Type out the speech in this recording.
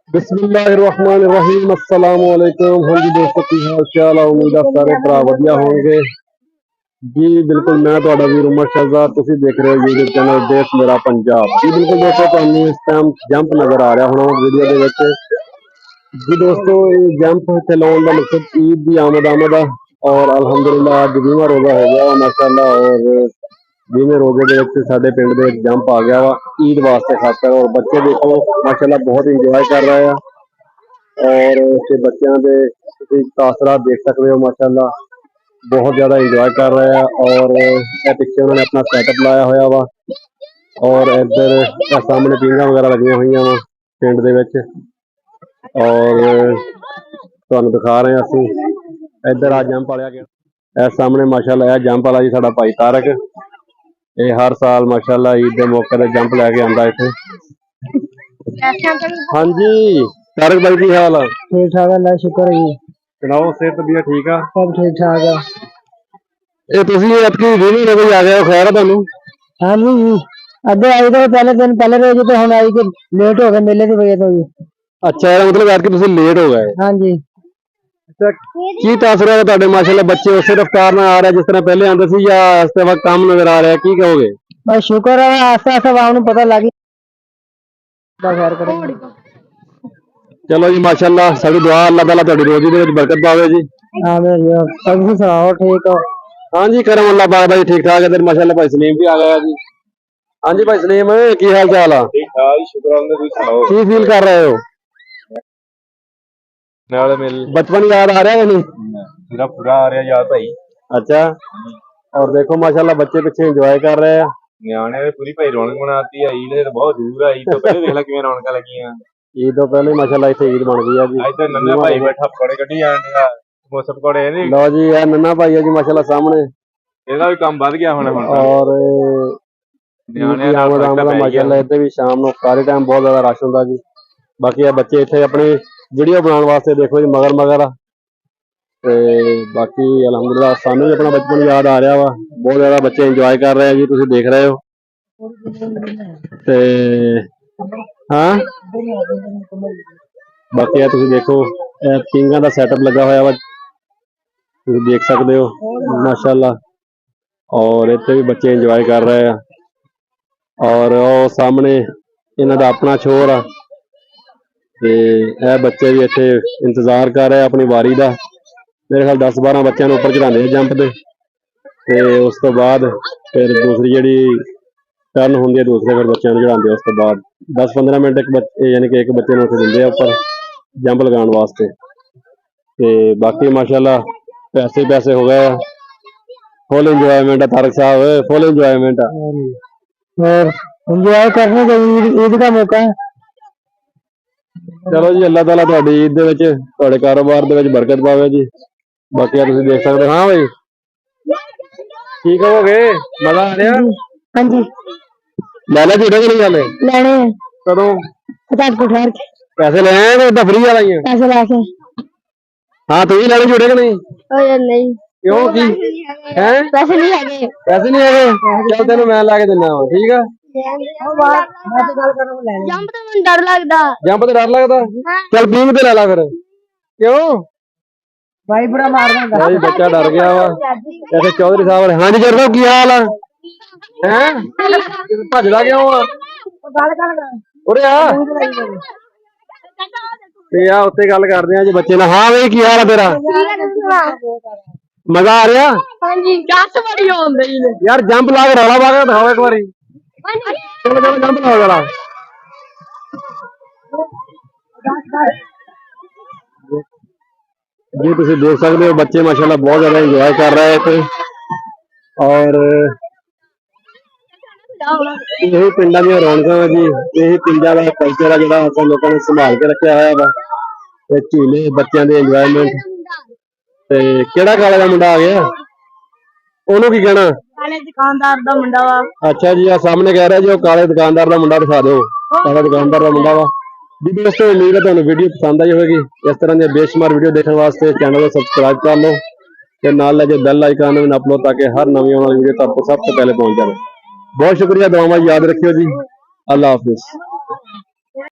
बिस्मिल्लाहिर्रहमानिर्रहीम अस्सलाम वालेकुम। हाँ जी दोस्तों, की हाल चाल है? उम्मीद है सारे भरा वधिया होंगे जी। बिल्कुल मैं तुहाडा वीर उमर शहजाद, तुसीं देख रहे हो यूट्यूब चैनल देश मेरा पंजाब जी। बिल्कुल दोस्तों, तुहानूं इस टाइम जंप नज़र आ रहा होना वीडियो दे विच जी। दोस्तों ये जंप इत्थे लाउण दा मकसद ईद दी आमद आ और अल्हम्दुलिल्लाह अज 20वां रोज़ा हो गया माशाअल्लाह। और 20वें रोजे के विच साडे पिंड दे विच जंप आ गया वा ईद वास्ते खातर। और बच्चे देखो माशाअल्लाह बहुत इंजॉय कर रहे हैं। और इस बच्चों के तासरात देख सकते हो माशाअल्लाह, बहुत ज़्यादा इंजॉय कर रहे हैं। और पिछे उन्होंने अपना सैटअप लाया हुआ वा और इधर सामने पींगा वगैरह लगिया हुई वा पिंड दे विच। और तुहानूं दिखा रहे हैं असीं इधर आ जंप वाला गया सामने माशाअल्लाह। यह जंप वाला जी साडा भाई तारक, ये हर साल माशाअल्लाह ईद के मौके पर जंप लैके आंदा इत्थे। हाँ जी तारक भाई की हाल है? ठीक ठाक है, अल्लाह शुक्र है जी। सुनाओ सेहत तबीयत ठीक है? सब ठीक ठाक है। ये तुसी आपकी 20वीं रोज़ आ गए हो, खैर है तुहानूं? हाँ जी अद्धे आई तो पहले दिन पहले रोज तो हम आई के लेट हो गए मेले की वजह तो जी। अच्छा यार, मतलब आज तुसी लेट हो गए? हाँ जी। अच्छा की तासर है तुहाडे माशाअल्लाह बच्चे उस रफ्तार में आ रहे जिस तरह पहले आंदे सी या इस वक्त कम नजर आ रहा है, की कहोगे? बस शुक्र है, आस्ते आस्ते आवाम पता लग खैर करेंगे। चलो जी माशाअल्लाह, साडी दुआ अल्लाह ताला तुहाडी रोजी दे विच बरकत पावे जी। आमीन जी। तुम सुनाओ ठीक हो? हाँ जी करम अल्लाह पाक दा जी, ठीक ठाक। इधर माशाअल्लाह भाई सलीम भी आ गया जी। हाँ जी भाई सलीम, की हाल चाल है? ठीक ठाक शुक्र अल्लाह, तुसीं सुनाओ की फील कर रहे हो? नाल मेरी बचपन याद आ रहा है नहीं? पूरा पूरा आ रहा याद भाई। अच्छा, और देखो माशाल्लाह बच्चे पीछे एंजॉय कर रहे हैं। न्याणे ने पूरी भाई रौनक बनाती है। ईद तो बहुत दूर है, ईद तो पहले देख ला किवें रौनक लगियां। ईद तो पहले ही माशाल्लाह इत्थे ईद बन गई है जी। आज तो नन्ना भाई बैठा पकौड़े कड्ढी जांदा, समोसे पकौड़े नहीं। लो जी यह नन्ना भाई है जी माशाल्लाह सामने, ਇਹਦਾ भी काम बढ़ गया हुण। और न्याणे आमद माशाल्लाह इत्थे भी शाम को सारे टाइम बहुत ज्यादा रश हुंदा जी। बाकी ये बच्चे इत्थे अपनी वीडियो बनाने वास्ते देखो जी मगर मगर आ। ते बाकी अलहमदुलिल्लाह सानू भी अपना बचपन याद आ रहा वा, बहुत ज्यादा बच्चे इंजॉय कर रहे हैं जी, तुसीं देख रहे हो। ते हाँ बाकी है तुसीं देखो पिंगा दा सैटअप लगा होया वा, तुसीं देख सकते हो माशाल्लाह। और इत्थे भी बच्चे इंजॉय कर रहे हैं। और वो सामने इन्हां दा अपना शोर आ ते यह बच्चे भी इत्थे इंतजार कर रहे हैं अपनी वारी दा। मेरे ख्याल 10-12 बच्चों ऊपर चढ़ाते हैं जंप दे ते उस तो बाद फिर दूसरी जिहड़ी टर्न होंदी है दूसरे फिर बच्चों को चढ़ाते। उस तो बाद 10-15 मिनट एक बच्चे यानी कि एक बच्चे को दिंदे आ ऊपर जंप लगाने वास्ते। ते बाकी माशाल्लाह पैसे पैसे हो गए, फुल इंजॉयमेंट है तारक साहब, फुल इंजॉयमेंट है। और एंजॉय करने का ईद का मौका है। चलो जी अल्लाह ताला तुहाडी ईद दे विच तुहाडे कारोबार दे विच बरकत पावे जी। बाकी तुसीं देख सकते हो। हाँ भाई ठीक कहोगे? मजा आ रहा? हाँ जी लाले झूठे कि नहीं लाले? लेने कदों? 50 को ठहर के पैसे ले आए तो फ्री वाला ही है? पैसे लाके। हाँ तू ही लाले झूठे कि नहीं? ओ यार नहीं। क्यों की हैं? पैसे नहीं आगे। पैसे नहीं आए? चल तेन मैं ला के देना वा, ठीक है। जंप तो मैं डर लगदा। जंप तो डर लगदा? चल बीम ते ला ला फिर। क्यों भाई बुरा मार देगा। भाई बच्चा डर गया वा। ऐसे चौधरी साहब। हाँ जी चौधरी साहब की हाल है? हैं भजदा क्यों आ? उरे आ ते आ उत्ते गल करदे आ जी बच्चे नाल। हाँ भाई की हाल है तेरा? मजा आ रहा? हाँ जी गस बड़ी होंदी है यार जंप ला के रौला पा के दिखाओ एक बारी। चलो चलो जंप लाओ जरा। जी तुम देख सकते हो बच्चे माशाल्लाह बहुत ज्यादा इंजॉय कर रहे हैं। और यही पिंडा दी रौनक है जी, यही पिंडा का कल्चर है जो अस लोगों ने संभाल के रखा हुआ वा। झूले बच्चों के इंजॉयमेंट। केड़ा काले का मुंडा आ गया? ओनू की कहना? काले दुकानदार दा मुंडा वा। अच्छा जी आ सामने कह रहा जी वो काले दुकानदार का मुंडा दिखा दो। काला दुकानदार का मुंडा वा जी। दोस्तों उम्मीद है तुहानू वीडियो पसंद आई होगी। इस तरह की बेशुमार वीडियो देखने वास्ते चैनल को सबसक्राइब कर लो ते नाल लगे बेल आइकन भी नप लो ताकि हर नवी आने वाली वीडियो तक सबसे पहले पहुंच जाए। बहुत शुक्रिया, दुआवां याद रखियो जी। अल्लाह हाफिज।